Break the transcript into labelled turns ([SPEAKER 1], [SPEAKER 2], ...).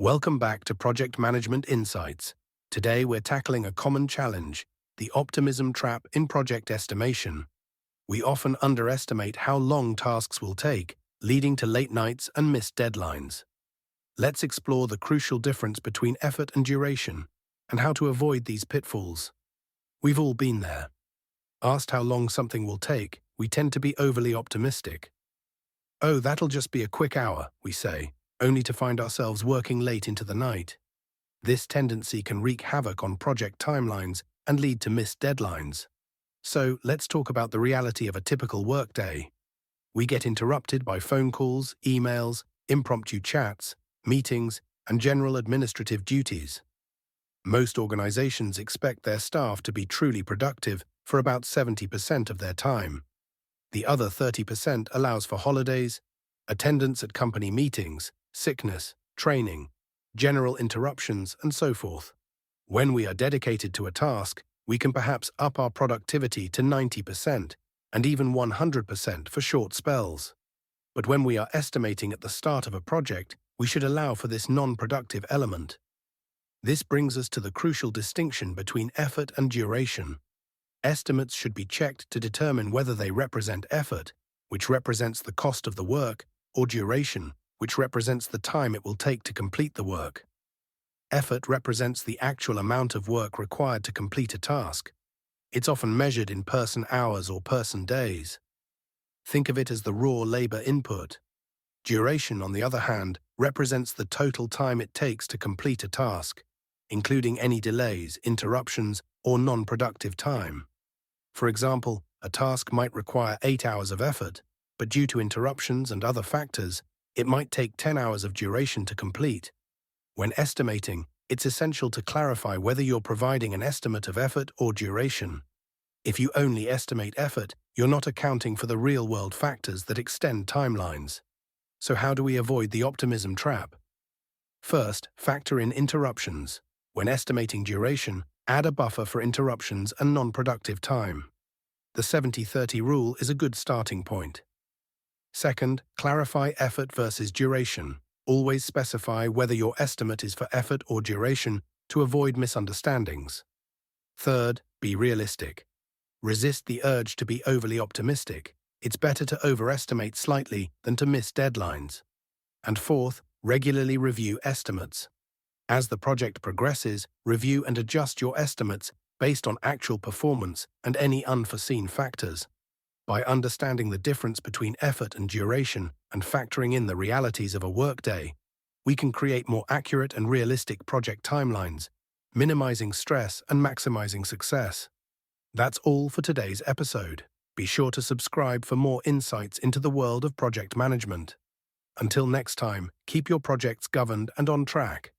[SPEAKER 1] Welcome back to Project Management Insights. Today we're tackling a common challenge, the optimism trap in project estimation. We often underestimate how long tasks will take, leading to late nights and missed deadlines. Let's explore the crucial difference between effort and duration, and how to avoid these pitfalls. We've all been there. Asked how long something will take, we tend to be overly optimistic. "Oh, that'll just be a quick hour," we say, only to find ourselves working late into the night. This tendency can wreak havoc on project timelines and lead to missed deadlines. So let's talk about the reality of a typical workday. We get interrupted by phone calls, emails, impromptu chats, meetings, and general administrative duties. Most organizations expect their staff to be truly productive for about 70% of their time. The other 30% allows for holidays, attendance at company meetings, sickness, training, general interruptions, and so forth. When we are dedicated to a task, we can perhaps up our productivity to 90% and even 100% for short spells. But when we are estimating at the start of a project, we should allow for this non-productive element. This brings us to the crucial distinction between effort and duration. Estimates should be checked to determine whether they represent effort, which represents the cost of the work, or duration, which represents the time it will take to complete the work. Effort represents the actual amount of work required to complete a task. It's often measured in person hours or person days. Think of it as the raw labor input. Duration, on the other hand, represents the total time it takes to complete a task, including any delays, interruptions, or non-productive time. For example, a task might require 8 hours of effort, but due to interruptions and other factors, it might take 10 hours of duration to complete. When estimating, it's essential to clarify whether you're providing an estimate of effort or duration. If you only estimate effort, you're not accounting for the real-world factors that extend timelines. So how do we avoid the optimism trap? First, factor in interruptions. When estimating duration, add a buffer for interruptions and non-productive time. The 70-30 rule is a good starting point. Second, clarify effort versus duration. Always specify whether your estimate is for effort or duration to avoid misunderstandings. Third, be realistic. Resist the urge to be overly optimistic. It's better to overestimate slightly than to miss deadlines. And fourth, regularly review estimates. As the project progresses, review and adjust your estimates based on actual performance and any unforeseen factors. By understanding the difference between effort and duration and factoring in the realities of a workday, we can create more accurate and realistic project timelines, minimizing stress and maximizing success. That's all for today's episode. Be sure to subscribe for more insights into the world of project management. Until next time, keep your projects governed and on track.